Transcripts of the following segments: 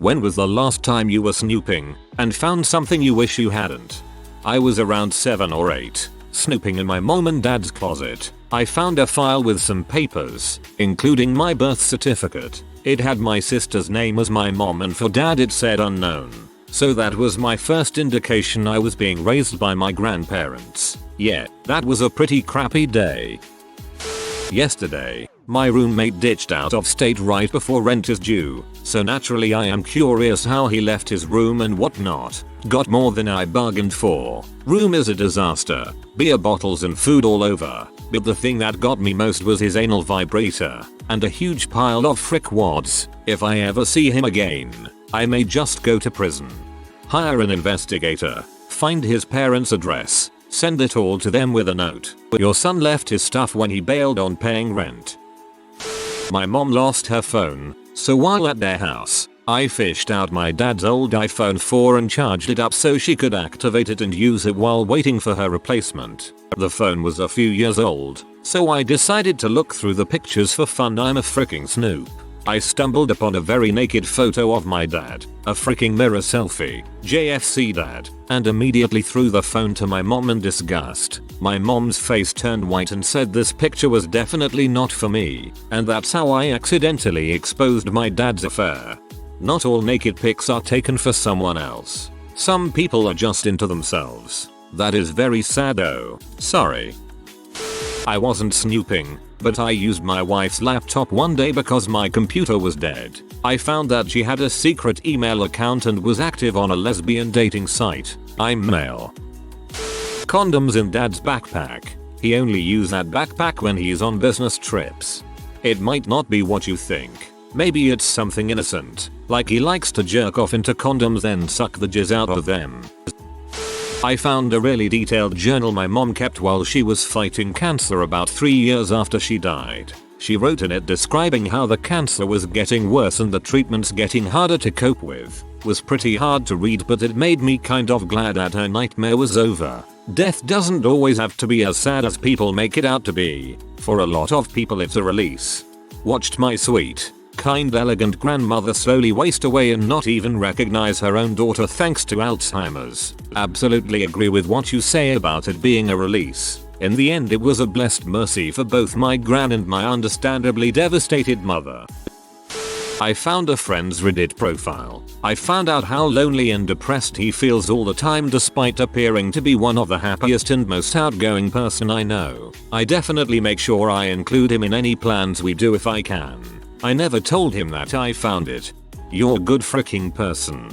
When was the last time you were snooping and found something you wish you hadn't? I was around 7 or 8, snooping in my mom and dad's closet. I found a file with some papers, including my birth certificate. It had my sister's name as my mom and for dad it said unknown. So that was my first indication I was being raised by my grandparents. Yeah, that was a pretty crappy day. Yesterday, my roommate ditched out of state right before rent is due, so naturally I am curious how he left his room and whatnot. Got more than I bargained for. Room is a disaster. Beer bottles and food all over. But the thing that got me most was his anal vibrator and a huge pile of frick wads. If I ever see him again, I may just go to prison. Hire an investigator. Find his parents' address. Send it all to them with a note. Your son left his stuff when he bailed on paying rent. My mom lost her phone, so while at their house, I fished out my dad's old iPhone 4 and charged it up so she could activate it and use it while waiting for her replacement. The phone was a few years old, so I decided to look through the pictures for fun. I'm a freaking snoop. I stumbled upon a very naked photo of my dad, a freaking mirror selfie, JFC dad, and immediately threw the phone to my mom in disgust. My mom's face turned white and said this picture was definitely not for me, and that's how I accidentally exposed my dad's affair. Not all naked pics are taken for someone else. Some people are just into themselves. That is very sad. Oh, sorry. I wasn't snooping, but I used my wife's laptop one day because my computer was dead. I found that she had a secret email account and was active on a lesbian dating site. I'm male. Condoms in dad's backpack. He only uses that backpack when he's on business trips. It might not be what you think. Maybe it's something innocent, like he likes to jerk off into condoms then suck the jizz out of them. I found a really detailed journal my mom kept while she was fighting cancer about 3 years after she died. She wrote in it describing how the cancer was getting worse and the treatments getting harder to cope with. Was pretty hard to read, but it made me kind of glad that her nightmare was over. Death doesn't always have to be as sad as people make it out to be. For a lot of people it's a release. Watched my sweet, kind, elegant grandmother slowly waste away and not even recognize her own daughter thanks to Alzheimer's. Absolutely agree with what you say about it being a release. In the end it was a blessed mercy for both my gran and my understandably devastated mother. I found a friend's Reddit profile. I found out how lonely and depressed he feels all the time despite appearing to be one of the happiest and most outgoing person I know. I definitely make sure I include him in any plans we do if I can. I never told him that I found it. You're a good freaking person.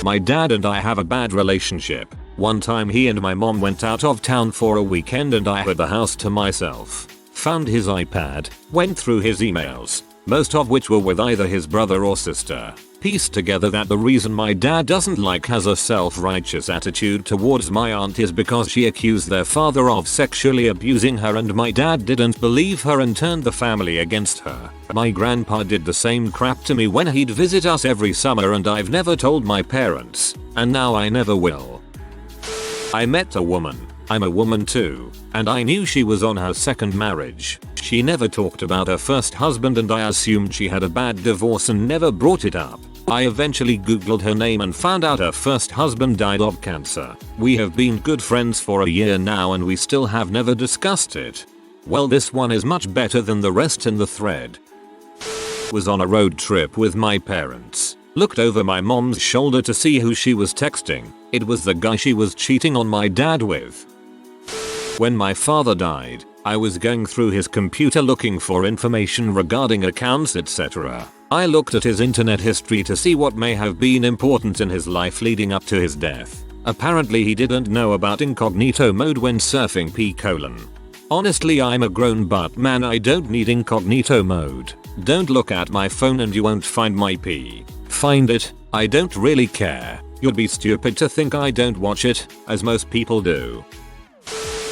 My dad and I have a bad relationship. One time he and my mom went out of town for a weekend and I had the house to myself. Found his iPad, went through his emails, most of which were with either his brother or sister. Pieced together that the reason my dad doesn't like has a self-righteous attitude towards my aunt is because she accused their father of sexually abusing her and my dad didn't believe her and turned the family against her. My grandpa did the same crap to me when he'd visit us every summer and I've never told my parents, and now I never will. I met a woman. I'm a woman too, and I knew she was on her second marriage. She never talked about her first husband and I assumed she had a bad divorce and never brought it up. I eventually googled her name and found out her first husband died of cancer. We have been good friends for a year now and we still have never discussed it. Well, this one is much better than the rest in the thread. Was on a road trip with my parents. Looked over my mom's shoulder to see who she was texting. It was the guy she was cheating on my dad with. When my father died, I was going through his computer looking for information regarding accounts, etc. I looked at his internet history to see what may have been important in his life leading up to his death. Apparently he didn't know about incognito mode when surfing p:. Honestly, I'm a grown butt man, I don't need incognito mode. Don't look at my phone and you won't find my p. Find it, I don't really care. You'd be stupid to think I don't watch it, as most people do.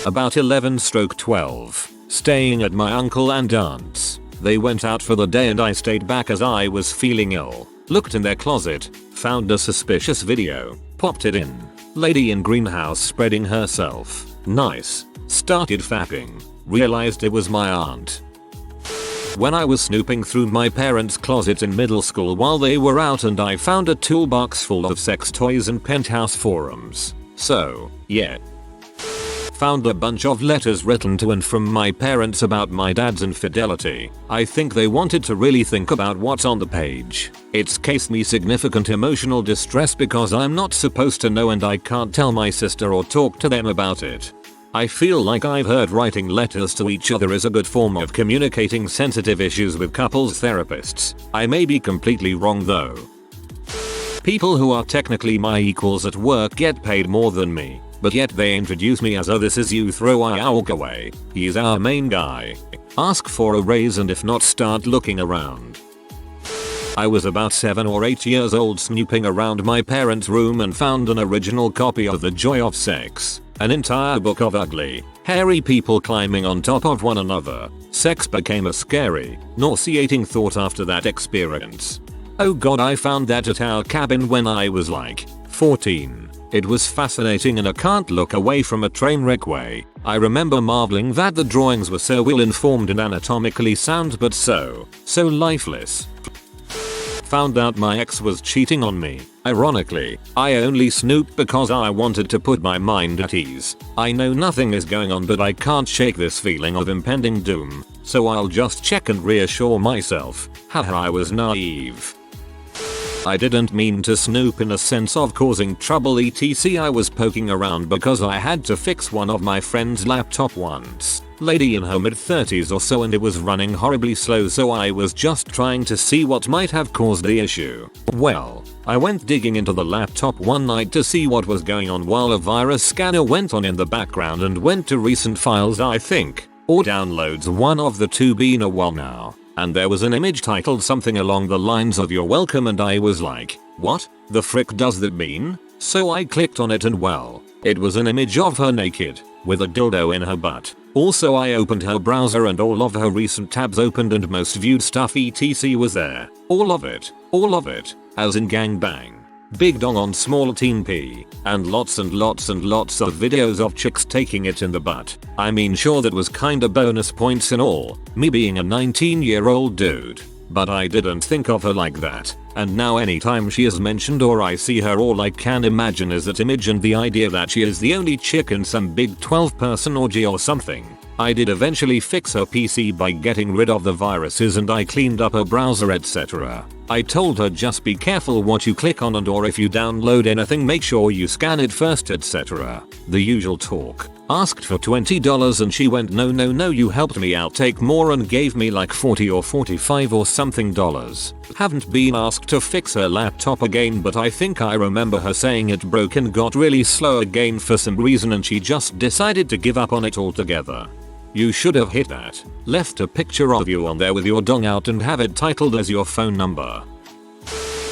About 11/12, staying at my uncle and aunt's. They went out for the day and I stayed back as I was feeling ill. Looked in their closet, found a suspicious video, popped it in. Lady in greenhouse spreading herself. Nice. Started fapping. Realized it was my aunt. When I was snooping through my parents' closet in middle school while they were out, and I found a toolbox full of sex toys and penthouse forums. So, yeah. Found a bunch of letters written to and from my parents about my dad's infidelity. I think they wanted to really think about what's on the page. It's caused me significant emotional distress because I'm not supposed to know and I can't tell my sister or talk to them about it. I feel like I've heard writing letters to each other is a good form of communicating sensitive issues with couples therapists. I may be completely wrong though. People who are technically my equals at work get paid more than me, but yet they introduce me as, oh, this is you, throw I walk away. He's our main guy. Ask for a raise and if not, start looking around. I was about 7 or 8 years old snooping around my parents' room and found an original copy of The Joy of Sex. An entire book of ugly, hairy people climbing on top of one another. Sex became a scary, nauseating thought after that experience. Oh god, I found that at our cabin when I was like 14. It was fascinating and I can't look away from a train wreck way. I remember marveling that the drawings were so well informed and anatomically sound but so lifeless. Found out my ex was cheating on me. Ironically, I only snooped because I wanted to put my mind at ease. I know nothing is going on but I can't shake this feeling of impending doom, so I'll just check and reassure myself. Haha, I was naive. I didn't mean to snoop in a sense of causing trouble etc. I was poking around because I had to fix one of my friend's laptop once. Lady in her mid-30s or so, and it was running horribly slow, so I was just trying to see what might have caused the issue. Well, I went digging into the laptop one night to see what was going on while a virus scanner went on in the background and went to recent files I think, or downloads, one of the two been a while now. And there was an image titled something along the lines of "You're welcome," and I was like, what the frick does that mean? So I clicked on it and well, it was an image of her naked, with a dildo in her butt. Also I opened her browser and all of her recent tabs opened and most viewed stuff etc was there. All of it, as in gangbang. Big dong on small teen p, and lots of videos of chicks taking it in the butt. I mean, sure, that was kinda bonus points and all, me being a 19-year-old dude, but I didn't think of her like that, and now anytime she is mentioned or I see her, all I can imagine is that image and the idea that she is the only chick in some big 12-person orgy or something. I did eventually fix her PC by getting rid of the viruses and I cleaned up her browser etc. I told her just be careful what you click on and or if you download anything make sure you scan it first etc. The usual talk. Asked for $20 and she went no, you helped me out, take more, and gave me like 40 or 45 or something dollars. Haven't been asked to fix her laptop again, but I think I remember her saying it broke and got really slow again for some reason and she just decided to give up on it altogether. You should have hit that. Left a picture of you on there with your dong out and have it titled as your phone number.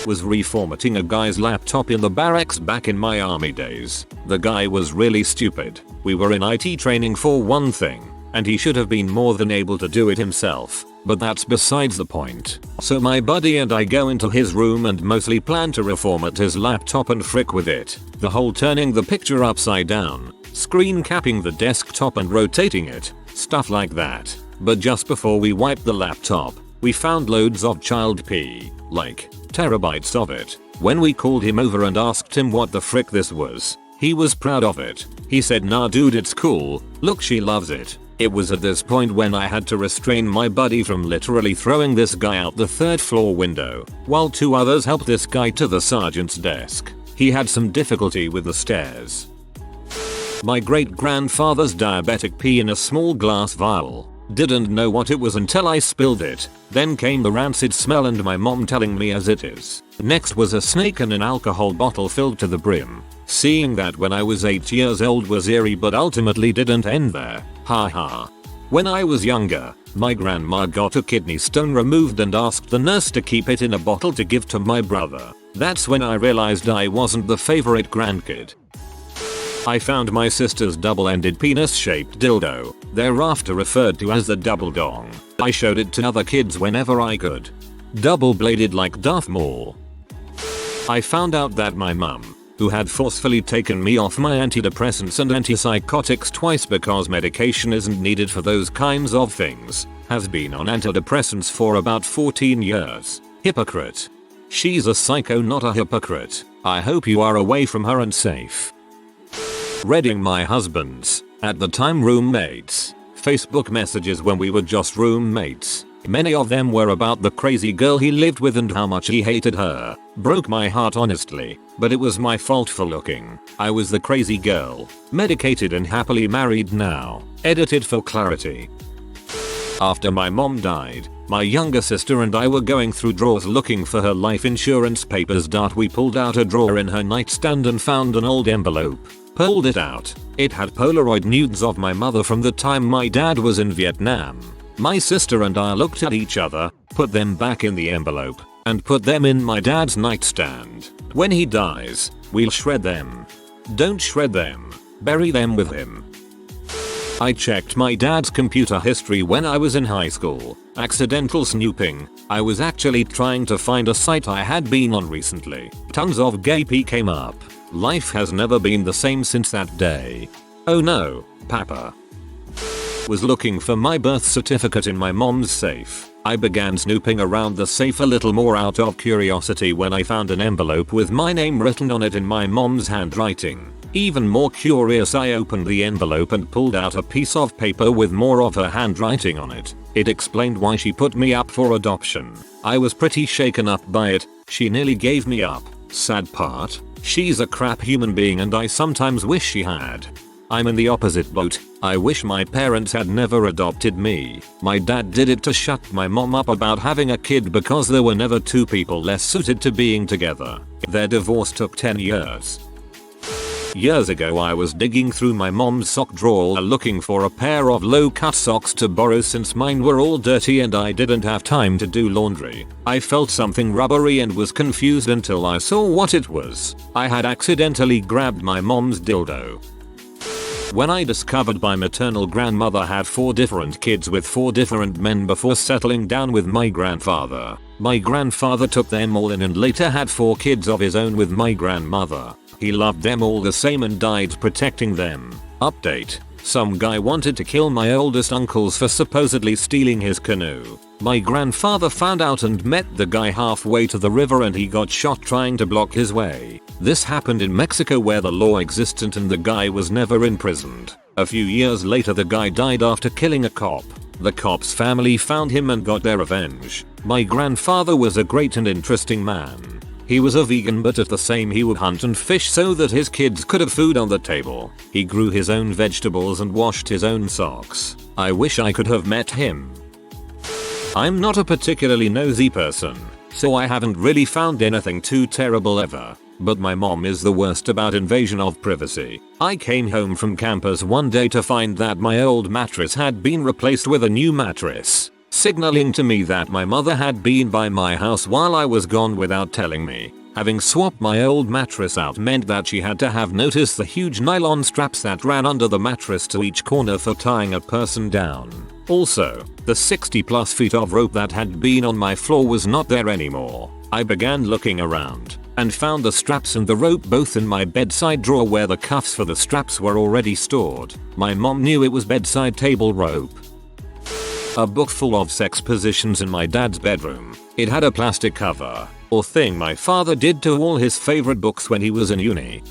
Was reformatting a guy's laptop in the barracks back in my army days. The guy was really stupid. We were in IT training for one thing, and he should have been more than able to do it himself, but that's besides the point. So my buddy and I go into his room and mostly plan to reformat his laptop and frick with it. The whole turning the picture upside down, screen capping the desktop and rotating it, stuff like that. But just before we wiped the laptop, we found loads of child pee, like terabytes of it. When we called him over and asked him what the frick this was, he was proud of it. He said, nah dude, it's cool, look, she loves it. It was at this point when I had to restrain my buddy from literally throwing this guy out the 3rd floor window, while 2 others helped this guy to the sergeant's desk. He had some difficulty with the stairs. My great grandfather's diabetic pee in a small glass vial. Didn't know what it was until I spilled it. Then came the rancid smell and my mom telling me as it is. Next was a snake in an alcohol bottle filled to the brim. Seeing that when I was 8 years old was eerie, but ultimately didn't end there. Haha. When I was younger, my grandma got a kidney stone removed and asked the nurse to keep it in a bottle to give to my brother. That's when I realized I wasn't the favorite grandkid. I found my sister's double-ended penis-shaped dildo, thereafter referred to as the double dong. I showed it to other kids whenever I could. Double-bladed like Darth Maul. I found out that my mum, who had forcefully taken me off my antidepressants and antipsychotics twice because medication isn't needed for those kinds of things, has been on antidepressants for about 14 years. Hypocrite. She's a psycho, not a hypocrite. I hope you are away from her and safe. Reading my husband's, at the time roommates, Facebook messages when we were just roommates. Many of them were about the crazy girl he lived with and how much he hated her. Broke my heart honestly, but it was my fault for looking. I was the crazy girl. Medicated and happily married now. Edited for clarity. After my mom died, my younger sister and I were going through drawers looking for her life insurance papers. We pulled out a drawer in her nightstand and found an old envelope. Pulled it out. It had Polaroid nudes of my mother from the time my dad was in Vietnam. My sister and I looked at each other, put them back in the envelope, and put them in my dad's nightstand. When he dies, we'll shred them. Don't shred them. Bury them with him. I checked my dad's computer history when I was in high school. Accidental snooping. I was actually trying to find a site I had been on recently. Tons of gay pee came up. Life has never been the same since that day. Oh no, Papa. Was looking for my birth certificate in my mom's safe. I began snooping around the safe a little more out of curiosity when I found an envelope with my name written on it in my mom's handwriting. Even more curious, I opened the envelope and pulled out a piece of paper with more of her handwriting on it. It explained why she put me up for adoption. I was pretty shaken up by it. She nearly gave me up. Sad part? She's a crap human being and I sometimes wish she had. I'm in the opposite boat. I wish my parents had never adopted me. My dad did it to shut my mom up about having a kid because there were never two people less suited to being together. Their divorce took 10 years. Years ago I was digging through my mom's sock drawer looking for a pair of low-cut socks to borrow since mine were all dirty and I didn't have time to do laundry. I felt something rubbery and was confused until I saw what it was. I had accidentally grabbed my mom's dildo. When I discovered my maternal grandmother had 4 different kids with 4 different men before settling down with my grandfather. My grandfather took them all in and later had 4 kids of his own with my grandmother. He loved them all the same and died protecting them. Update. Some guy wanted to kill my oldest uncles for supposedly stealing his canoe. My grandfather found out and met the guy halfway to the river and he got shot trying to block his way. This happened in Mexico where the law existed and the guy was never imprisoned. A few years later the guy died after killing a cop. The cop's family found him and got their revenge. My grandfather was a great and interesting man. He was a vegan but at the same he would hunt and fish so that his kids could have food on the table. He grew his own vegetables and washed his own socks. I wish I could have met him. I'm not a particularly nosy person, so I haven't really found anything too terrible ever. But my mom is the worst about invasion of privacy. I came home from campus one day to find that my old mattress had been replaced with a new mattress, signaling to me that my mother had been by my house while I was gone without telling me. Having swapped my old mattress out meant that she had to have noticed the huge nylon straps that ran under the mattress to each corner for tying a person down. Also, the 60+ feet of rope that had been on my floor was not there anymore. I began looking around and found the straps and the rope both in my bedside drawer where the cuffs for the straps were already stored. My mom knew it was bedside table rope. A book full of sex positions in my dad's bedroom. It had a plastic cover, or thing my father did to all his favorite books when he was in uni.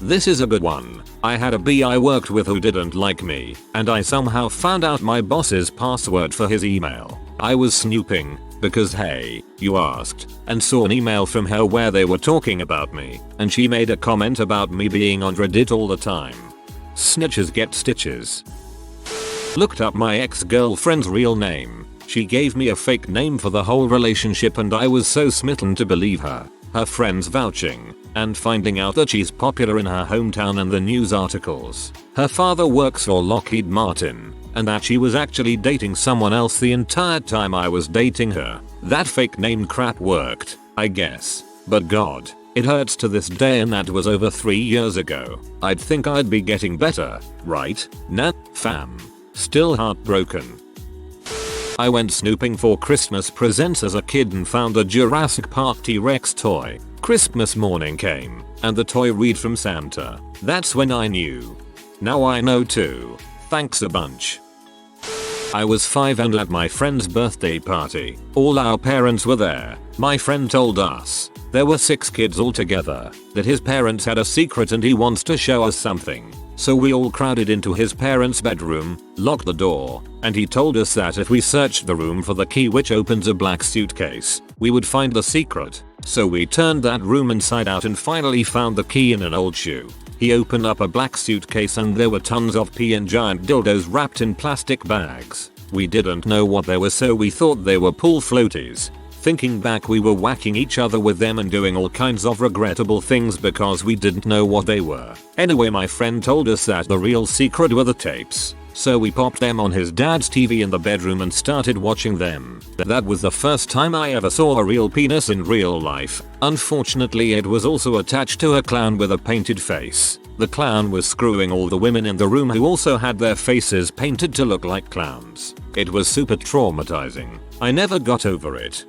This is a good one. I had a B I worked with who didn't like me, and I somehow found out my boss's password for his email. I was snooping, because hey, you asked, and saw an email from her where they were talking about me, and she made a comment about me being on Reddit all the time. Snitches get stitches. Looked up my ex-girlfriend's real name. She gave me a fake name for the whole relationship and I was so smitten to believe her. Her friends vouching, and finding out that she's popular in her hometown and the news articles. Her father works for Lockheed Martin, and that she was actually dating someone else the entire time I was dating her. That fake name crap worked, I guess. But God, it hurts to this day and that was over 3 years ago. I'd think I'd be getting better, right? Nah, fam. Still heartbroken. I went snooping for Christmas presents as a kid and found a Jurassic Park T-Rex toy. Christmas morning came, and the toy read from Santa. That's when I knew. Now I know too. Thanks a bunch. I was 5 and at my friend's birthday party. All our parents were there. My friend told us, there were 6 kids altogether, that his parents had a secret and he wants to show us something. So we all crowded into his parents' bedroom, locked the door, and he told us that if we searched the room for the key which opens a black suitcase, we would find the secret. So we turned that room inside out and finally found the key in an old shoe. He opened up a black suitcase and there were tons of pee and giant dildos wrapped in plastic bags. We didn't know what they were, so we thought they were pool floaties. Thinking back, we were whacking each other with them and doing all kinds of regrettable things because we didn't know what they were. Anyway, my friend told us that the real secret were the tapes. So we popped them on his dad's TV in the bedroom and started watching them. That was the first time I ever saw a real penis in real life. Unfortunately, it was also attached to a clown with a painted face. The clown was screwing all the women in the room who also had their faces painted to look like clowns. It was super traumatizing. I never got over it.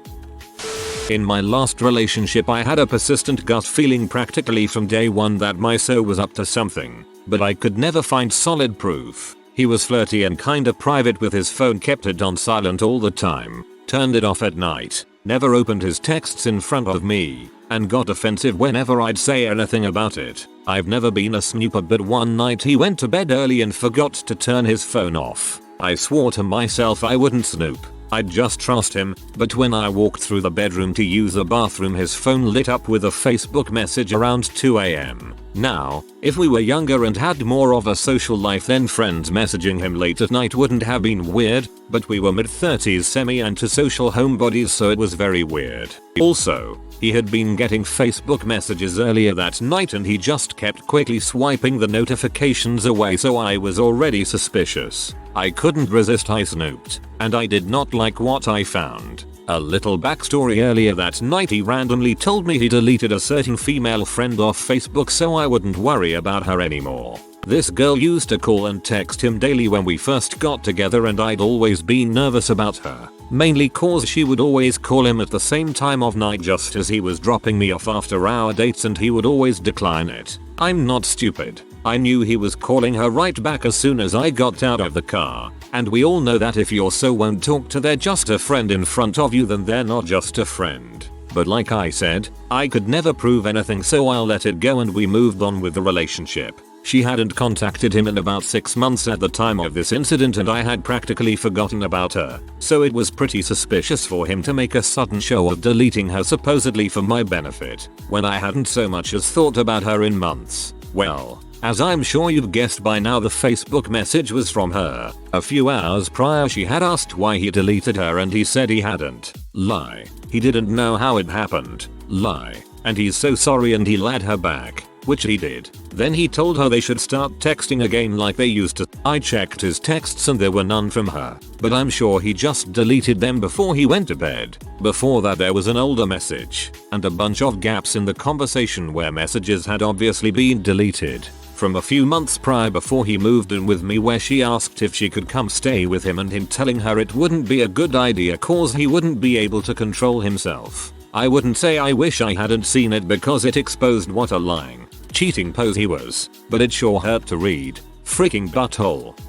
In my last relationship, I had a persistent gut feeling practically from day one that my so was up to something, but I could never find solid proof. He was flirty and kinda private with his phone, kept it on silent all the time, turned it off at night, never opened his texts in front of me, and got offensive whenever I'd say anything about it. I've never been a snooper, but one night he went to bed early and forgot to turn his phone off. I swore to myself I wouldn't snoop. I'd just trust him, but when I walked through the bedroom to use the bathroom, his phone lit up with a Facebook message around 2 AM. Now, if we were younger and had more of a social life, then friends messaging him late at night wouldn't have been weird, but we were mid-30s semi-antisocial homebodies, so it was very weird. Also, he had been getting Facebook messages earlier that night and he just kept quickly swiping the notifications away, so I was already suspicious. I couldn't resist, I snooped, and I did not like what I found. A little backstory: earlier that night he randomly told me he deleted a certain female friend off Facebook so I wouldn't worry about her anymore. This girl used to call and text him daily when we first got together, and I'd always been nervous about her, mainly cause she would always call him at the same time of night just as he was dropping me off after our dates, and he would always decline it. I'm not stupid. I knew he was calling her right back as soon as I got out of the car. And we all know that if you're so won't talk to their just a friend in front of you, then they're not just a friend. But like I said, I could never prove anything, so I'll let it go and we moved on with the relationship. She hadn't contacted him in about 6 months at the time of this incident, and I had practically forgotten about her. So it was pretty suspicious for him to make a sudden show of deleting her supposedly for my benefit, when I hadn't so much as thought about her in months. Well, as I'm sure you've guessed by now, the Facebook message was from her. A few hours prior, she had asked why he deleted her and he said he hadn't. Lie. He didn't know how it happened. Lie. And he's so sorry and he'll add her back, which he did. Then he told her they should start texting again like they used to. I checked his texts and there were none from her, but I'm sure he just deleted them before he went to bed. Before that, there was an older message and a bunch of gaps in the conversation where messages had obviously been deleted from a few months prior before he moved in with me, where she asked if she could come stay with him and him telling her it wouldn't be a good idea cause he wouldn't be able to control himself. I wouldn't say I wish I hadn't seen it because it exposed what a lying, cheating pose he was, but it sure hurt to read. Freaking butthole.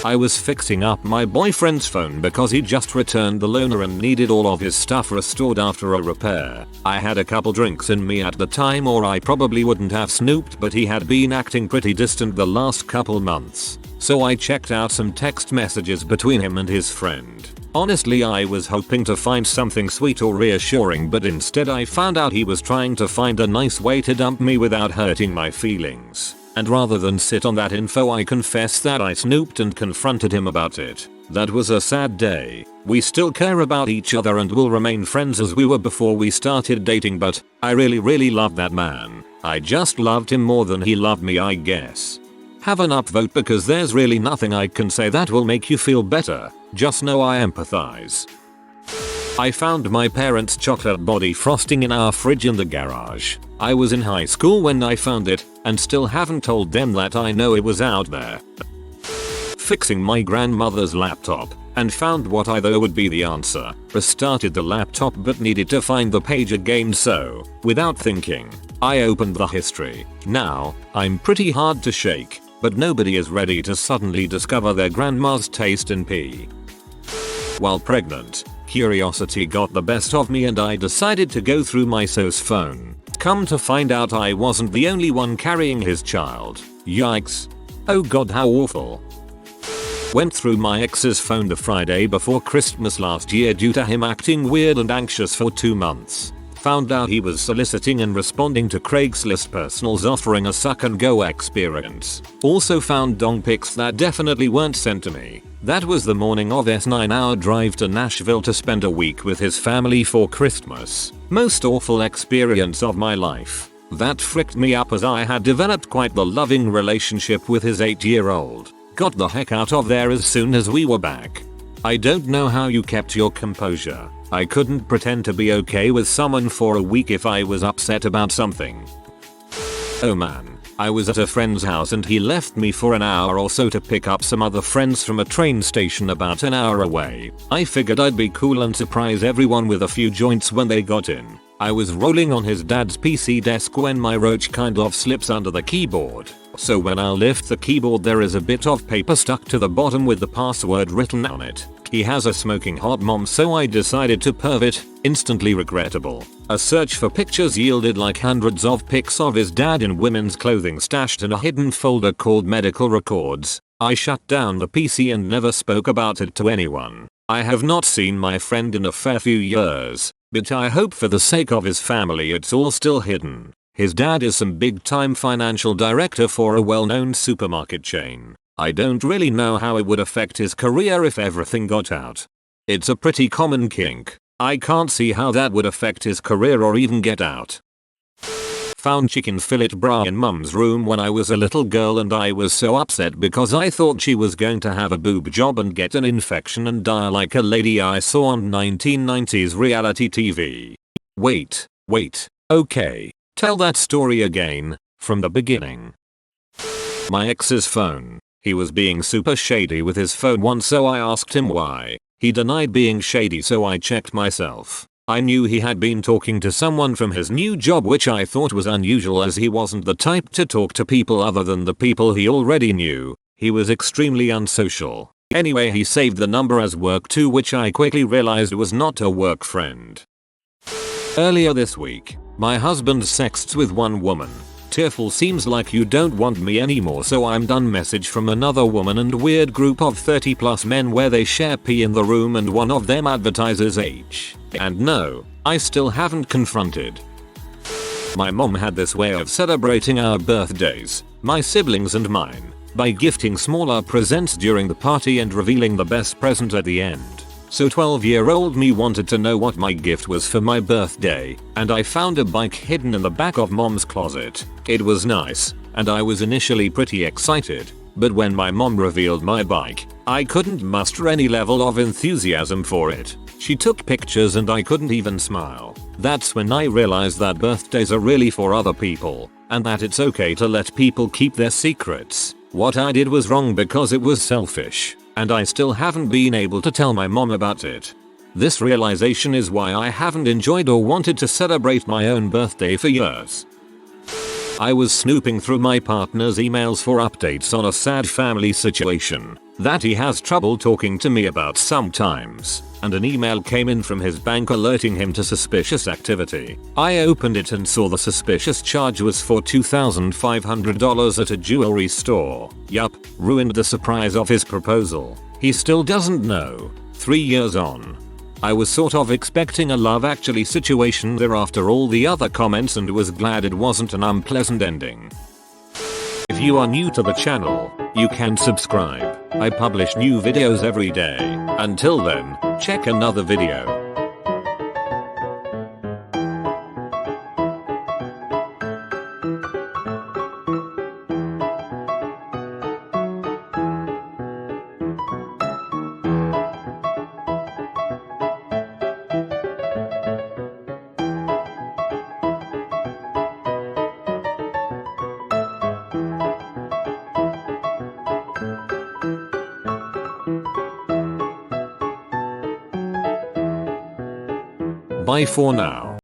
I was fixing up my boyfriend's phone because he just returned the loaner and needed all of his stuff restored after a repair. I had a couple drinks in me at the time or I probably wouldn't have snooped, but he had been acting pretty distant the last couple months. So I checked out some text messages between him and his friend. Honestly, I was hoping to find something sweet or reassuring, but instead I found out he was trying to find a nice way to dump me without hurting my feelings. And rather than sit on that info, I confess that I snooped and confronted him about it. That was a sad day. We still care about each other and will remain friends as we were before we started dating, but I really loved that man. I just loved him more than he loved me, I guess. Have an upvote because there's really nothing I can say that will make you feel better. Just know I empathize. I found my parents' chocolate body frosting in our fridge in the garage. I was in high school when I found it and still haven't told them that I know it was out there. Fixing my grandmother's laptop. and found what I thought would be the answer. Restarted the laptop but needed to find the page again, so, without thinking, I opened the history. Now, I'm pretty hard to shake, but nobody is ready to suddenly discover their grandma's taste in pee. While pregnant, curiosity got the best of me and I decided to go through my SOS phone. Come to find out I wasn't the only one carrying his child. Yikes. Oh god, how awful. Went through my ex's phone the Friday before Christmas last year due to him acting weird and anxious for 2 months. Found out he was soliciting and responding to Craigslist personals offering a suck and go experience. Also found dong pics that definitely weren't sent to me. That was the morning of his 9-hour drive to Nashville to spend a week with his family for Christmas. Most awful experience of my life. That fricked me up as I had developed quite the loving relationship with his 8-year-old. Got the heck out of there as soon as we were back. I don't know how you kept your composure. I couldn't pretend to be okay with someone for a week if I was upset about something. Oh man. I was at a friend's house and he left me for an hour or so to pick up some other friends from a train station about an hour away. I figured I'd be cool and surprise everyone with a few joints when they got in. I was rolling on his dad's PC desk when my roach kind of slips under the keyboard. So when I lift the keyboard there is a bit of paper stuck to the bottom with the password written on it. He has a smoking hot mom, so I decided to perv it. Instantly regrettable. A search for pictures yielded like hundreds of pics of his dad in women's clothing stashed in a hidden folder called medical records. I shut down the PC and never spoke about it to anyone. I have not seen my friend in a fair few years, but I hope for the sake of his family it's all still hidden. His dad is some big time financial director for a well-known supermarket chain. I don't really know how it would affect his career if everything got out. It's a pretty common kink. I can't see how that would affect his career or even get out. Found chicken fillet bra in mum's room when I was a little girl and I was so upset because I thought she was going to have a boob job and get an infection and die like a lady I saw on 1990s reality TV. Wait, okay. Tell that story again, from the beginning. My ex's phone. He was being super shady with his phone once, so I asked him why. He denied being shady, so I checked myself. I knew he had been talking to someone from his new job, which I thought was unusual as he wasn't the type to talk to people other than the people he already knew. He was extremely unsocial. Anyway, he saved the number as work too, which I quickly realized was not a work friend. Earlier this week, my husband sexts with one woman. Tearful, seems like you don't want me anymore, so I'm done message from another woman and weird group of 30 plus men where they share pee in the room and one of them advertises H. And no, I still haven't confronted. My mom had this way of celebrating our birthdays, my siblings and mine, by gifting smaller presents during the party and revealing the best present at the end. So 12-year-old me wanted to know what my gift was for my birthday, and I found a bike hidden in the back of mom's closet. It was nice, and I was initially pretty excited, but when my mom revealed my bike, I couldn't muster any level of enthusiasm for it. She took pictures and I couldn't even smile. That's when I realized that birthdays are really for other people, and that it's okay to let people keep their secrets. What I did was wrong because it was selfish. And I still haven't been able to tell my mom about it. This realization is why I haven't enjoyed or wanted to celebrate my own birthday for years. I was snooping through my partner's emails for updates on a sad family situation that he has trouble talking to me about sometimes, and an email came in from his bank alerting him to suspicious activity. I opened it and saw the suspicious charge was for $2,500 at a jewelry store. Yup, ruined the surprise of his proposal. He still doesn't know. 3 years on. I was sort of expecting a Love Actually situation there after all the other comments and was glad it wasn't an unpleasant ending. If you are new to the channel, you can subscribe. I publish new videos every day. Until then, check another video. Bye for now.